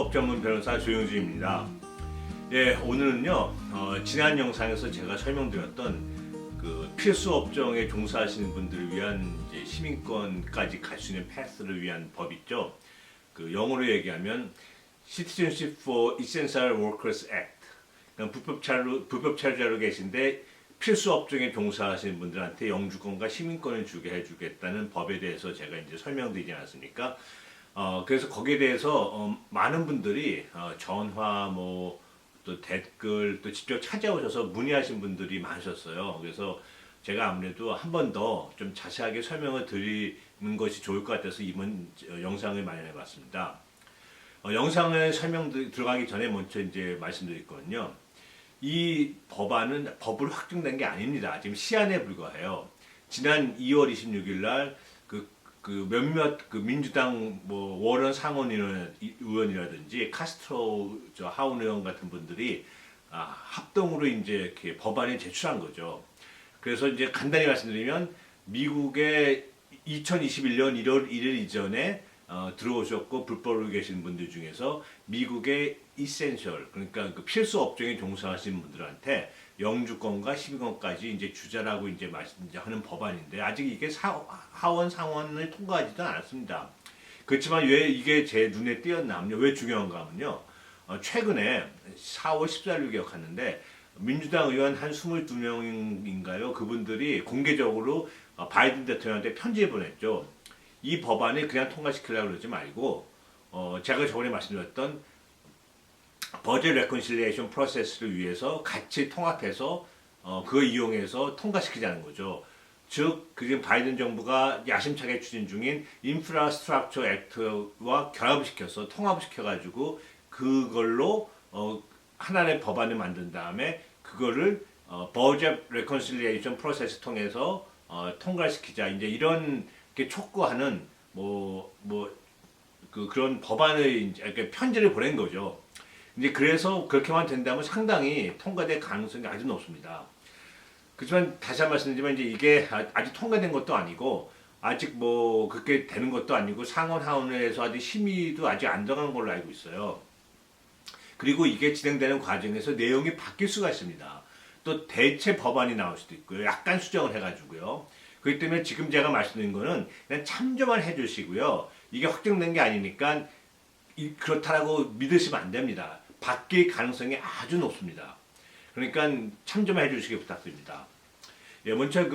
민법법 전문 변호사 조영주입니다. 예, 오늘은요, 지난 영상에서 제가 설명드렸던 그 필수 업종에 종사하시는 분들을 위한 이제 시민권까지 갈 수 있는 패스를 위한 법 있죠. 그 영어로 얘기하면 Citizenship for Essential Workers Act. 그러니까 불법 체류자로 계신데 필수 업종에 종사하시는 분들한테 영주권과 시민권을 주게 해주겠다는 법에 대해서 제가 이제 설명드리지 않았습니까? 그래서 거기에 대해서 많은 분들이 전화 또 댓글 또 직접 찾아오셔서 문의하신 분들이 많으셨어요. 그래서 제가 아무래도 한 번 더 좀 자세하게 설명을 드리는 것이 좋을 것 같아서 이번 영상을 마련해 봤습니다. 영상을 들어가기 전에 먼저 이제 말씀드릴 거는요. 이 법안은 법으로 확정된 게 아닙니다. 지금 시안에 불과해요. 지난 2월 26일 날 몇몇 민주당 워런 상원 의원이라든지 카스트로 하원 의원 같은 분들이 합동으로 이제 이렇게 법안을 제출한 거죠. 그래서 이제 간단히 말씀드리면 미국에 2021년 1월 1일 이전에 들어오셨고 불법으로 계신 분들 중에서 미국의 이센셜 그러니까 그 필수 업종에 종사하시는 분들한테 영주권과 시민권까지 이제 주자라고 이제 하는 법안인데 아직 이게 하원 상원을 통과하지도 않았습니다. 그렇지만 왜 이게 제 눈에 띄었냐면요. 왜 중요한가 하면요. 최근에 4월 14일로 기억하는데 민주당 의원 한 22명인가요? 그분들이 공개적으로 바이든 대통령한테 편지를 보냈죠. 이 법안을 그냥 통과시키려고 그러지 말고 제가 저번에 말씀드렸던 버젯 레컨실리에이션 프로세스를 위해서 같이 통합해서 그걸 이용해서 통과시키자는 거죠. 즉, 지금 바이든 정부가 야심차게 추진 중인 인프라스트럭처 액트와 결합을 시켜서 통합을 시켜가지고 그걸로 하나의 법안을 만든 다음에 그거를 버젯 레컨실리에이션 프로세스 통해서 통과시키자. 이제 이런 게 촉구하는 그런 법안을 이제 편지를 보낸 거죠. 이제 그래서 그렇게만 된다면 상당히 통과될 가능성이 아주 높습니다. 그렇지만 다시 한 번 말씀드리지만 이제 이게 아직 통과된 것도 아니고 아직 그렇게 되는 것도 아니고 상원 하원에서 아직 심의도 아직 안 들어간 걸로 알고 있어요. 그리고 이게 진행되는 과정에서 내용이 바뀔 수가 있습니다. 또 대체 법안이 나올 수도 있고요. 약간 수정을 해가지고요. 그렇기 때문에 지금 제가 말씀드린 거는 그냥 참조만 해주시고요. 이게 확정된 게 아니니까 그렇다라고 믿으시면 안 됩니다. 바뀔 가능성이 아주 높습니다. 그러니까 참조만 해주시기 부탁드립니다. 예, 먼저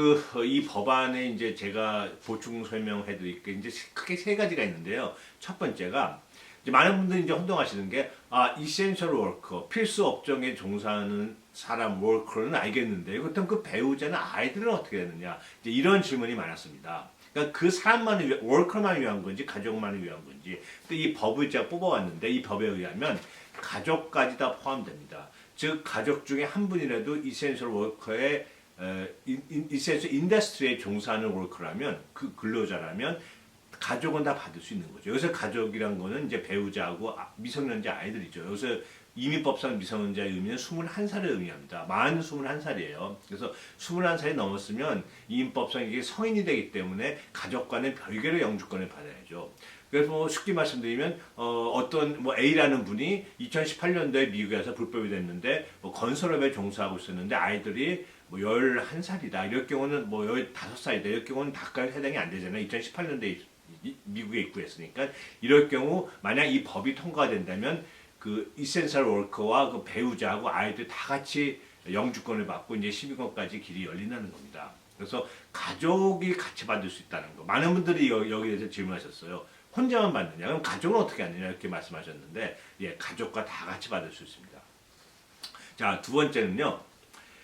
이 법안에 이제 제가 보충 설명해 드릴게요. 이제 크게 세 가지가 있는데요. 첫 번째가 이제 많은 분들이 이제 혼동하시는 게 essential worker 필수 업종에 종사하는 사람 워커는 알겠는데 그렇다면 그 배우자는 아이들은 어떻게 되느냐 이제 이런 질문이 많았습니다. 그러니까 그 사람만을 위한 워커만 위한 건지 가족만을 위한 건지 이 법을 제가 뽑아왔는데 이 법에 의하면 가족까지 다 포함됩니다. 즉 가족 중에 한 분이라도 이센셜 워커의 이센셜 인더스트리에 종사하는 워커라면 그 근로자라면 가족은 다 받을 수 있는 거죠. 여기서 가족이란 거는 이제 배우자하고 미성년자 아이들이죠. 여기서 이민법상 미성년자의 의미는 21살을 의미합니다. 만 21살이에요. 그래서 21살이 넘었으면 이민법상 이게 성인이 되기 때문에 가족과는 별개로 영주권을 받아야죠. 그래서 쉽게 말씀드리면 어떤 A라는 분이 2018년도에 미국에 와서 불법이 됐는데 건설업에 종사하고 있었는데 아이들이 11살이다. 이럴 경우는 15살이다. 이럴 경우는 다까지 해당이 안 되잖아요. 2018년도에 미국에 입국했으니까 이럴 경우 만약 이 법이 통과된다면 그 이센셜 워커와 그 배우자하고 아이들 다 같이 영주권을 받고 이제 시민권까지 길이 열린다는 겁니다. 그래서 가족이 같이 받을 수 있다는 거. 많은 분들이 여기에 대해서 질문하셨어요. 혼자만 받느냐? 그럼 가족은 어떻게 하느냐? 이렇게 말씀하셨는데, 예, 가족과 다 같이 받을 수 있습니다. 자, 두 번째는요.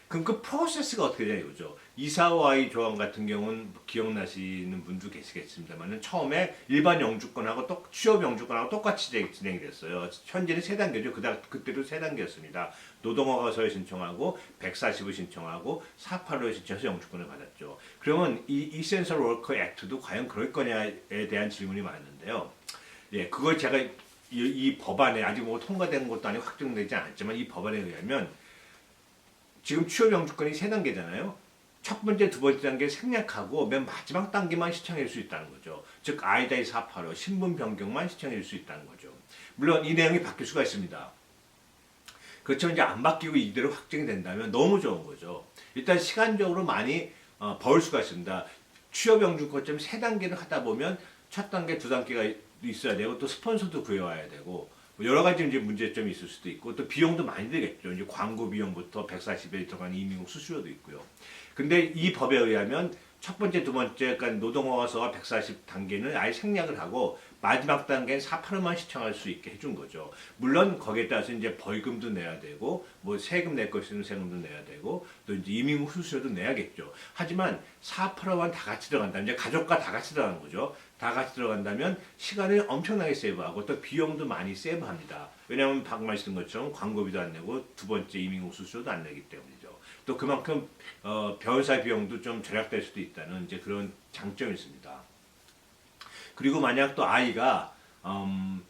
그럼 그 프로세스가 어떻게 되냐 이거죠. 이사와의 조항 같은 경우는 기억나시는 분도 계시겠습니다만 처음에 일반 영주권하고 취업 영주권하고 똑같이 진행이 됐어요. 현재는 세 단계죠. 그때도 세 단계였습니다. 노동허가서에 신청하고 140을 신청하고 485에 신청해서 영주권을 받았죠. 그러면 이 Essential Worker Act도 과연 그럴 거냐에 대한 질문이 많았는데요. 예, 그걸 제가 이 법안에 아직 통과된 것도 아니고 확정되지 않았지만 이 법안에 의하면 지금 취업 영주권이 세 단계잖아요. 첫 번째, 두 번째 단계 생략하고 맨 마지막 단계만 시청해 줄 수 있다는 거죠. 즉 I-485 신분 변경만 시청해 줄 수 있다는 거죠. 물론 이 내용이 바뀔 수가 있습니다. 그렇지만 이제 안 바뀌고 이대로 확정이 된다면 너무 좋은 거죠. 일단 시간적으로 많이 벌 수가 있습니다. 취업 영주권점 3단계를 하다 보면 첫 단계, 두 단계가 있어야 되고 또 스폰서도 구해와야 되고 뭐 여러 가지 이제 문제점이 있을 수도 있고 또 비용도 많이 들겠죠. 이제 광고 비용부터 140에 들어가는 이민국 수수료도 있고요. 근데 이 법에 의하면 첫 번째, 두 번째, 그러니까 노동허가서가 140단계는 아예 생략을 하고 마지막 단계는 4%만 시청할 수 있게 해준 거죠. 물론 거기에 따라서 이제 벌금도 내야 되고 뭐 세금 낼 거 있으면 세금도 내야 되고 또 이제 이민국 수수료도 내야겠죠. 하지만 4%만 다 같이 들어간다. 이제 가족과 다 같이 들어가는 거죠. 다 같이 들어간다면 시간을 엄청나게 세이브하고 또 비용도 많이 세이브합니다. 왜냐하면 방금 말씀드린 것처럼 광고비도 안 내고 두 번째 이민국 수수료도 안 내기 때문이죠. 또 그만큼 변호사 비용도 좀 절약될 수도 있다는 이제 그런 장점이 있습니다. 그리고 만약 또 아이가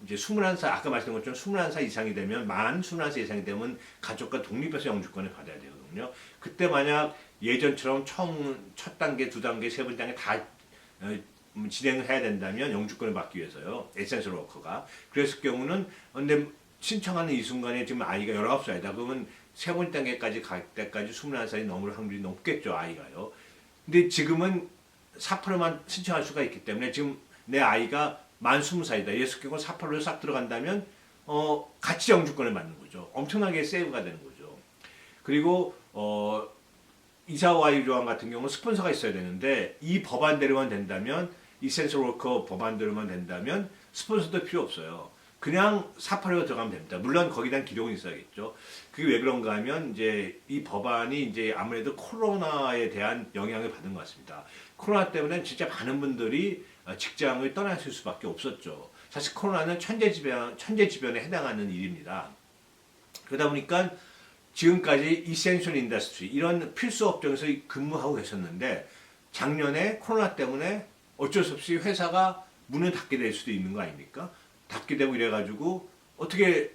이제 21살 아까 말씀드린 것처럼 21살 이상이 되면 만 21살 이상이 되면 가족과 독립해서 영주권을 받아야 되거든요. 그때 만약 예전처럼 처음 첫 단계, 두 단계, 세 번째 단계 다 진행을 해야 된다면 영주권을 받기 위해서요. 에센셜 워커가. 그랬을 경우는 근데 신청하는 이 순간에 지금 아이가 19살이다. 그러면 세 번째 단계까지 갈 때까지 21살이 넘을 확률이 높겠죠, 아이가요. 근데 지금은 4%만 신청할 수가 있기 때문에 지금 내 아이가 만 20살이다. 예를 경우 4%로 싹 들어간다면 같이 영주권을 받는 거죠. 엄청나게 세이브가 되는 거죠. 그리고 이사와의 조항 같은 경우는 스폰서가 있어야 되는데 이 법안대로만 된다면 이센셜 워커 법안대로만 된다면 스폰서도 필요 없어요. 그냥 4%로 들어가면 됩니다. 물론 거기에 대한 기록은 있어야겠죠. 그게 왜 그런가 하면 이제 이 법안이 이제 아무래도 코로나에 대한 영향을 받은 것 같습니다. 코로나 때문에 진짜 많은 분들이 직장을 떠나실 수밖에 없었죠. 사실 코로나는 천재지변에 해당하는 일입니다. 그러다 보니까 지금까지 이센셜 인더스트리 이런 필수 업종에서 근무하고 계셨는데 작년에 코로나 때문에 어쩔 수 없이 회사가 문을 닫게 될 수도 있는 거 아닙니까? 닫게 되고 이래가지고 어떻게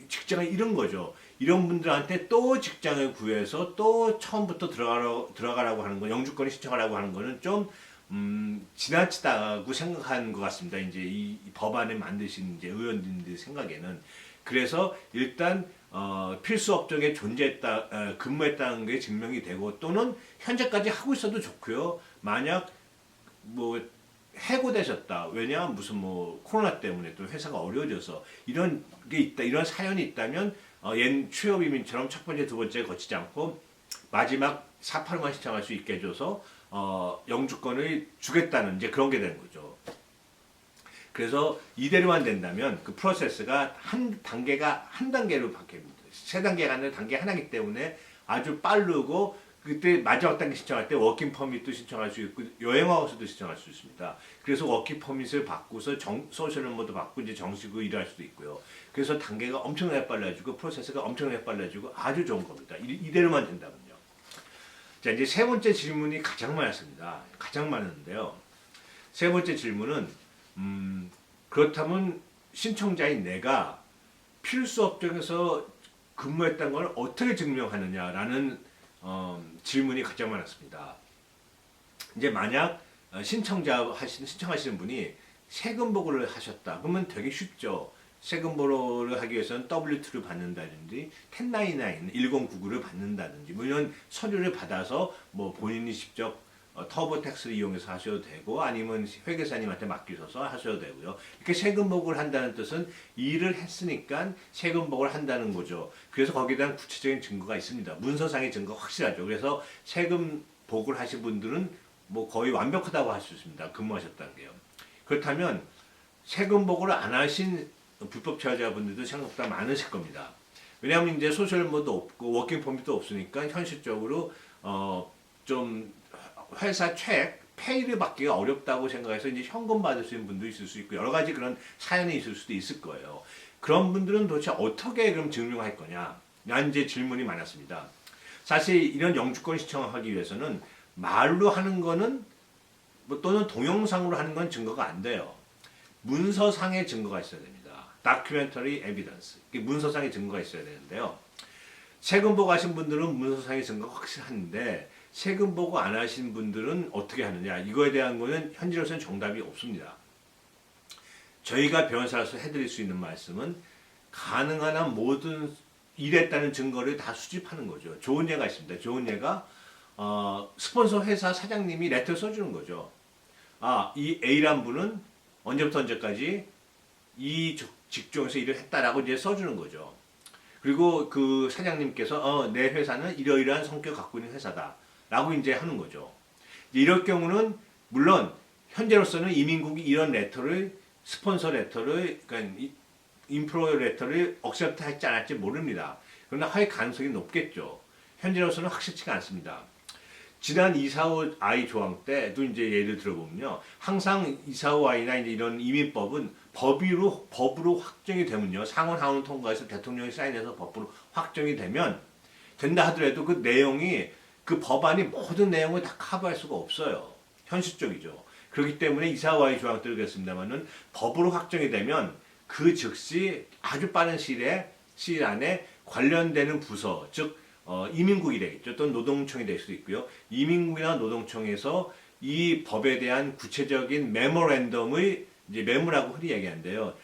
직장을 잃은 거죠. 이런 분들한테 또 직장을 구해서 또 처음부터 들어가라고 하는 거, 영주권을 신청하라고 하는 거는 좀 지나치다고 생각한 것 같습니다. 이제 이 법안을 만드신 이제 의원님들 생각에는. 그래서 일단 필수 업종에 근무했다는 게 증명이 되고 또는 현재까지 하고 있어도 좋고요. 만약 뭐 해고되셨다. 왜냐 무슨 뭐 코로나 때문에 또 회사가 어려워져서 이런 게 있다. 이런 사연이 있다면 옛 취업 이민처럼 첫 번째, 두 번째 거치지 않고 마지막 4%만 신청할 수 있게 해줘서 영주권을 주겠다는 이제 그런 게 되는 거죠. 그래서 이대로만 된다면 그 프로세스가 한 단계로 바뀝니다. 세 단계가 아니라 단계 하나이기 때문에 아주 빠르고 그때 마지막 단계 신청할 때 워킹 퍼밋도 신청할 수 있고 여행하우스도 신청할 수 있습니다. 그래서 워킹 퍼밋을 받고서 소셜 멤버도 받고 이제 정식으로 일할 수도 있고요. 그래서 단계가 엄청나게 빨라지고 프로세스가 엄청나게 빨라지고 아주 좋은 겁니다. 이대로만 된다면요. 자 이제 세 번째 질문이 가장 많았습니다. 가장 많은데요. 세 번째 질문은 그렇다면 신청자인 내가 필수 업종에서 근무했다는 걸 어떻게 증명하느냐라는 질문이 가장 많았습니다. 이제 만약 신청하시는 분이 세금 보고를 하셨다. 그러면 되게 쉽죠. 세금 보고를 하기 위해서는 W2를 받는다든지 1099, 1099를 받는다든지 뭐 이런 서류를 받아서 뭐 본인이 직접 터보택스를 이용해서 하셔도 되고 아니면 회계사님한테 맡기셔서 하셔도 되고요. 이렇게 세금 보고를 한다는 뜻은 일을 했으니까 세금 보고를 한다는 거죠. 그래서 거기에 대한 구체적인 증거가 있습니다. 문서상의 증거가 확실하죠. 그래서 세금 보고를 하신 분들은 뭐 거의 완벽하다고 할 수 있습니다. 근무하셨다는 게요. 그렇다면 세금 보고를 안 하신 불법 체류자분들도 생각보다 많으실 겁니다. 왜냐하면 이제 소셜모도 없고 워킹 퍼밋도 없으니까 현실적으로 좀 회사 페이를 받기가 어렵다고 생각해서 이제 현금 받으시는 분도 있을 수 있고 여러 가지 그런 사연이 있을 수도 있을 거예요. 그런 분들은 도대체 어떻게 그럼 증명할 거냐? 난 이제 질문이 많았습니다. 사실 이런 영주권 신청하기 위해서는 말로 하는 거는 뭐 또는 동영상으로 하는 건 증거가 안 돼요. 문서상의 증거가 있어야 됩니다. Documentary evidence. 문서상의 증거가 있어야 되는데요. 세금 보고 하신 분들은 문서상의 증거가 확실한데 세금 보고 안 하신 분들은 어떻게 하느냐 이거에 대한 거는 현재로서는 정답이 없습니다. 저희가 변호사로서 해드릴 수 있는 말씀은 가능한 한 모든 일했다는 증거를 다 수집하는 거죠. 좋은 예가 있습니다. 좋은 예가 스폰서 회사 사장님이 레터를 써주는 거죠. 이 A란 분은 언제부터 언제까지 이 직종에서 일을 했다라고 이제 써주는 거죠. 그리고 그 사장님께서 내 회사는 이러이러한 성격 갖고 있는 회사다라고 이제 하는 거죠. 이럴 경우는 물론 현재로서는 이민국이 이런 레터를 스폰서 레터를 그러니까 인프로어 레터를 억셉트 할지 안 할지 모릅니다. 그러나 할 가능성이 높겠죠. 현재로서는 확실치가 않습니다. 지난 245I 조항 때도 이제 예를 들어보면요. 항상 245I나 이제 이런 이민법은 법으로 확정이 되면요. 상원 하원 통과해서 대통령이 사인해서 법으로 확정이 된다 하더라도 그 내용이 그 법안이 모든 내용을 다 커버할 수가 없어요. 현실적이죠. 그렇기 때문에 245I 조항 들겠습니다만은 법으로 확정이 되면 그 즉시 아주 빠른 시일 안에 관련되는 부서, 즉 이민국이 되겠죠. 또는 노동청이 될 수도 있고요. 이민국이나 노동청에서 이 법에 대한 구체적인 메모랜덤의 이제 메모라고 흔히 얘기하는데요.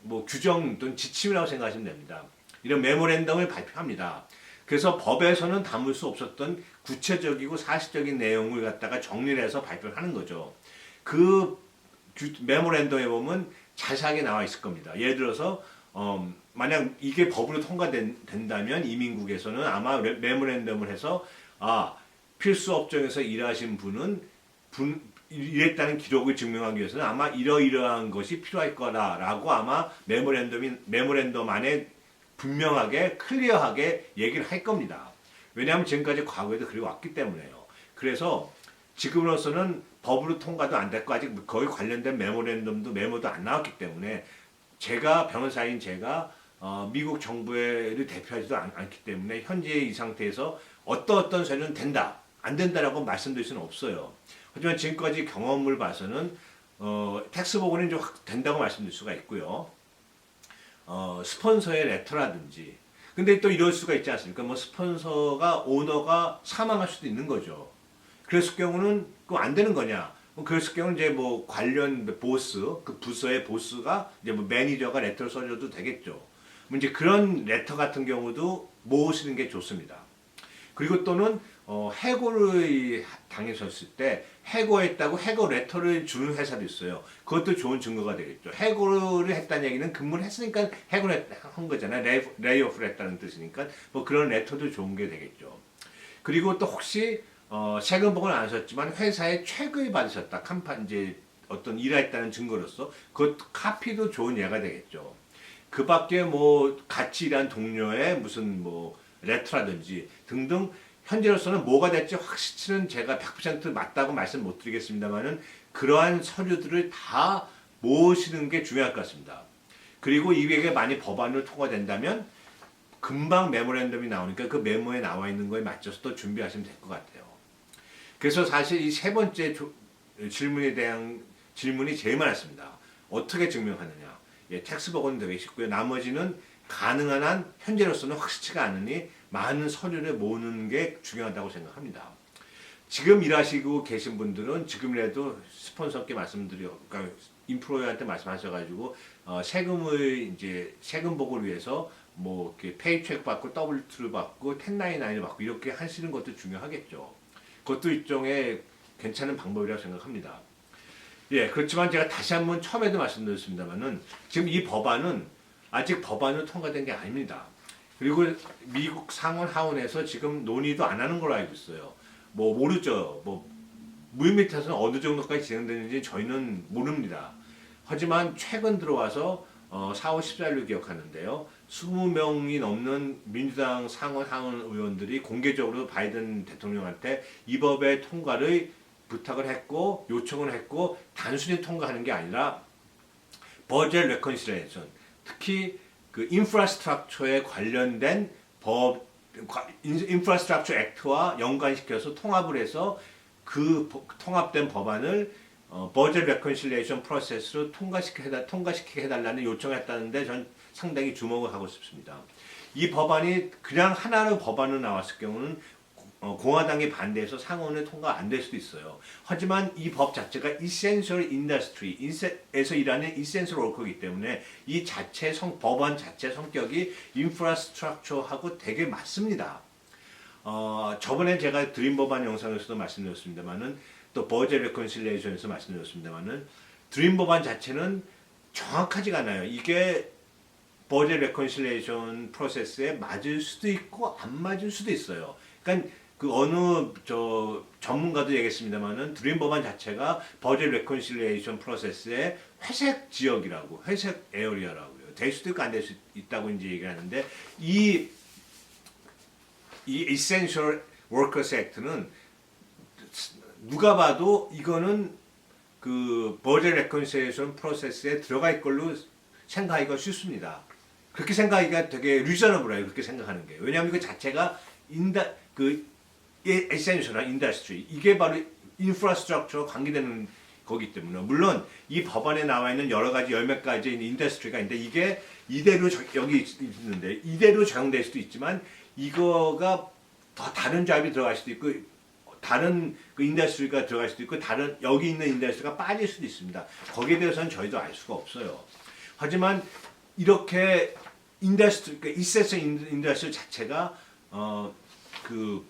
뭐 규정 또는 지침이라고 생각하시면 됩니다. 이런 메모랜덤을 발표합니다. 그래서 법에서는 담을 수 없었던 구체적이고 사실적인 내용을 갖다가 정리를 해서 발표를 하는 거죠. 그 메모랜덤에 보면 자세하게 나와 있을 겁니다. 예를 들어서 만약 이게 법으로 통과된다면 이민국에서는 아마 메모랜덤을 해서 필수 업종에서 일하신 분은 이랬다는 기록을 증명하기 위해서는 아마 이러이러한 것이 필요할 거다라고 아마 메모랜덤 안에 분명하게 클리어하게 얘기를 할 겁니다. 왜냐하면 지금까지 과거에도 그래 왔기 때문에요. 그래서 지금으로서는 법으로 통과도 안 됐고 아직 거의 관련된 메모도 안 나왔기 때문에 변호사인 제가 미국 정부를 대표하지도 않기 때문에 현재 이 상태에서 어떤 서류는 된다, 안 된다라고 말씀드릴 수는 없어요. 하지만 지금까지 경험을 봐서는 텍스 보고는 좀 된다고 말씀드릴 수가 있고요. 스폰서의 레터라든지 근데 또 이럴 수가 있지 않습니까? 뭐 스폰서가 오너가 사망할 수도 있는 거죠. 그랬을 경우는 그거 안 되는 거냐? 그랬을 경우는 이제 뭐 관련 보스, 그 부서의 보스가 이제 뭐 매니저가 레터를 써줘도 되겠죠. 이제 그런 레터 같은 경우도 모으시는 게 좋습니다. 그리고 또는 해고를 당했었을 때 해고했다고 해고 레터를 주는 회사도 있어요. 그것도 좋은 증거가 되겠죠. 해고를 했다는 얘기는 근무를 했으니까 해고를 한 거잖아요. 레이오프를 했다는 뜻이니까 뭐 그런 레터도 좋은 게 되겠죠. 그리고 또 혹시 세금 보고는 안 하셨지만 회사에 책을 받으셨다. 이제 어떤 일했다는 증거로서 그 카피도 좋은 예가 되겠죠. 그 밖에 뭐 같이 일한 동료의 무슨 뭐 레터라든지 등등 현재로서는 뭐가 될지 확실히는 제가 100% 맞다고 말씀 못 드리겠습니다만은 그러한 서류들을 다 모으시는 게 중요할 것 같습니다. 그리고 이게 많이 법안으로 통과된다면 금방 메모랜덤이 나오니까 그 메모에 나와 있는 거에 맞춰서 또 준비하시면 될 것 같아요. 그래서 사실 이 세 번째 질문에 대한 질문이 제일 많았습니다. 어떻게 증명하느냐? 텍스 보고는 되게 쉽고요. 나머지는 가능한 한 현재로서는 확실치가 않으니 많은 서류를 모으는 게 중요하다고 생각합니다. 지금 일하시고 계신 분들은 지금이라도 스폰서께 그러니까 인프로이한테 말씀하셔가지고 세금 보고를 위해서 뭐 이렇게 페이첵 받고 W2를 받고 1099를 받고 이렇게 하시는 것도 중요하겠죠. 그것도 일종의 괜찮은 방법이라고 생각합니다. 그렇지만 제가 다시 한번 처음에도 말씀드렸습니다만은 지금 이 법안은 아직 법안으로 통과된 게 아닙니다. 그리고 미국 상원 하원에서 지금 논의도 안 하는 걸로 알고 있어요. 뭐 모르죠. 뭐 물밑에서는 어느 정도까지 진행되는지 저희는 모릅니다. 하지만 최근 들어와서 4월 14일로 기억하는데요. 20명이 넘는 민주당 상원 하원 의원들이 공개적으로 바이든 대통령한테 이 법의 통과를 부탁을 했고 요청을 했고 단순히 통과하는 게 아니라 버젯 레컨실레이션 특히 그 인프라스트럭처에 관련된 인프라스트럭처 액트와 연관시켜서 통합을 해서 그 통합된 법안을 버젯 레컨실레이션 프로세스로 통과시키게 해달라는 요청을 했다는데 전 상당히 주목을 하고 싶습니다. 이 법안이 그냥 하나의 법안으로 나왔을 경우는 공화당이 반대해서 상원에 통과 안 될 수도 있어요. 하지만 이 법 자체가 essential industry에서 일하는 essential worker이기 때문에 이 자체 법안 자체 성격이 infrastructure하고 되게 맞습니다. 저번에 제가 드림 법안 영상에서도 말씀드렸습니다만은 또 버젯 레컨실리에이션에서 말씀드렸습니다만은 드림 법안 자체는 정확하지가 않아요. 이게 버젯 레컨실리에이션 프로세스에 맞을 수도 있고 안 맞을 수도 있어요. 그러니까 그 어느 전문가도 얘기했습니다만은 드림 법안 자체가 버젯 레컨실리에이션 프로세스의 회색 지역이라고, 회색 에어리어라고요. 될 수도 있고 안 될 수 있다고 이제 얘기하는데 이 Essential Workers Act는 누가 봐도 이거는 그 버젯 레컨실리에이션 프로세스에 들어가 있을 걸로 생각하기가 쉽습니다. 그렇게 생각하기가 되게 리저너블해요. 그렇게 생각하는 게. 왜냐하면 그 자체가 에센셜한 인더스트리, 이게 바로 인프라스트럭처와 관계되는 거기 때문에, 물론 이 법안에 나와 있는 여러 가지 열몇 가지 인더스트리가 있는데 이게 이대로 여기 있는데 이대로 적용될 수도 있지만 이거가 더 다른 잡이 들어갈 수도 있고 다른 그 인더스트리가 들어갈 수도 있고 다른 여기 있는 인더스트리가 빠질 수도 있습니다. 거기에 대해서는 저희도 알 수가 없어요. 하지만 이렇게 인더스트리, 그러니까 이세서 인더스트리 자체가 그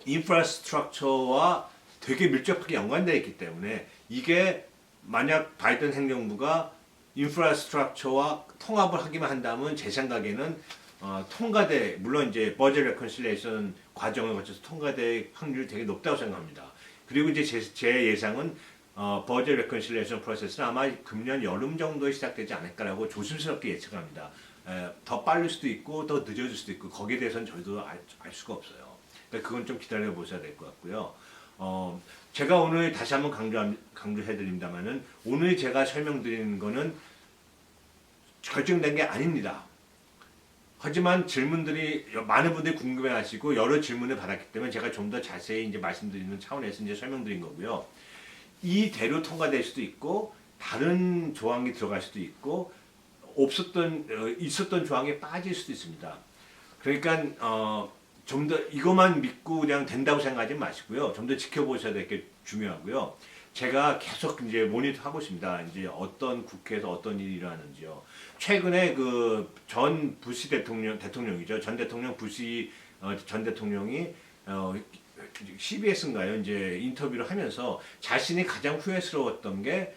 인프라스트럭처와 되게 밀접하게 연관되어 있기 때문에 이게 만약 바이든 행정부가 인프라스트럭처와 통합을 하기만 한다면 제 생각에는 통과될, 물론 이제 버젯 레컨실리에이션 과정을 거쳐서 통과될 확률이 되게 높다고 생각합니다. 그리고 이제 제 예상은 버젯 레컨실리에이션 프로세스는 아마 금년 여름 정도에 시작되지 않을까라고 조심스럽게 예측합니다. 더 빠를 수도 있고 더 늦어질 수도 있고 거기에 대해서는 저희도 알 수가 없어요. 그러니까 그건 좀 기다려 보셔야 될 것 같고요. 제가 오늘 다시 한번 강조해 드립니다만은 오늘 제가 설명드리는 거는 결정된 게 아닙니다. 하지만 질문들이 많은 분들이 궁금해하시고 여러 질문을 받았기 때문에 제가 좀 더 자세히 이제 말씀드리는 차원에서 이제 설명드린 거고요. 이대로 통과될 수도 있고 다른 조항이 들어갈 수도 있고 있었던 조항에 빠질 수도 있습니다. 그러니까 좀 더 이것만 믿고 그냥 된다고 생각하지 마시고요. 좀 더 지켜보셔야 될 게 중요하고요. 제가 계속 이제 모니터하고 있습니다. 이제 어떤 국회에서 어떤 일이 일어나는지요. 최근에 그 전 부시 대통령이죠. 전 대통령 부시 전 대통령이 CBS인가요? 이제 인터뷰를 하면서 자신이 가장 후회스러웠던 게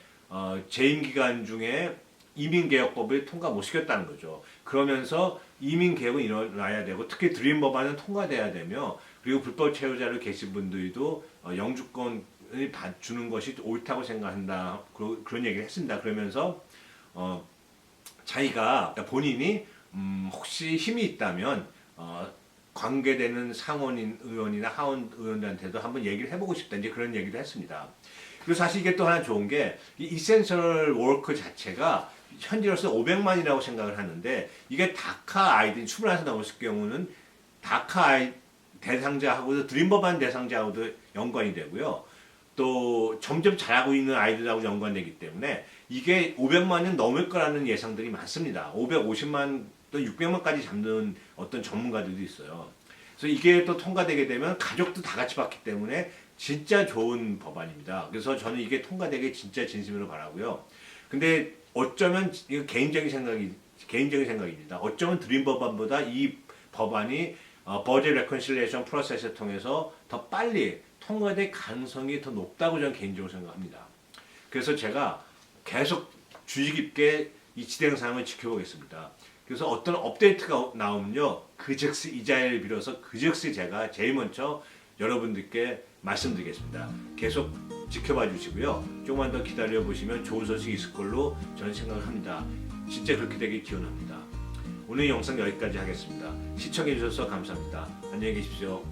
재임 기간 중에 이민개혁법을 통과 못 시켰다는 거죠. 그러면서 이민개혁은 일어나야 되고 특히 드림 법안은 통과돼야 되며 그리고 불법 체류자로 계신 분들도 영주권을 주는 것이 옳다고 생각한다. 그런 얘기를 했습니다. 그러면서 자기가 그러니까 본인이 혹시 힘이 있다면 관계되는 상원인 의원이나 하원 의원들한테도 한번 얘기를 해보고 싶다. 이제 그런 얘기도 했습니다. 그리고 사실 이게 또 하나 좋은 게 이 이센셜 워크 자체가 현재로서 500만이라고 생각을 하는데 이게 다카 아이들 21살 넘었을 경우는 다카 아이 대상자하고도 드림 법안 대상자하고도 연관이 되고요. 또 점점 자라고 있는 아이들하고 연관되기 때문에 이게 500만은 넘을 거라는 예상들이 많습니다. 550만 또 600만까지 잡는 어떤 전문가들도 있어요. 그래서 이게 또 통과되게 되면 가족도 다 같이 받기 때문에 진짜 좋은 법안입니다. 그래서 저는 이게 통과되게 진짜 진심으로 바라고요. 근데 어쩌면 이거 개인적인 생각입니다. 어쩌면 드림 법안보다 이 법안이 버젯 레컨실리에이션 프로세스를 통해서 더 빨리 통과될 가능성이 더 높다고 저는 개인적으로 생각합니다. 그래서 제가 계속 주의 깊게 이 진행 상황을 지켜보겠습니다. 그래서 어떤 업데이트가 나오면요, 그즉시 이 자리를 빌어서 그즉시 제가 제일 먼저 여러분들께 말씀드리겠습니다. 계속 지켜봐 주시고요. 조금만 더 기다려 보시면 좋은 소식이 있을 걸로 저는 생각을 합니다. 진짜 그렇게 되길 기원합니다. 오늘 영상 여기까지 하겠습니다. 시청해 주셔서 감사합니다. 안녕히 계십시오.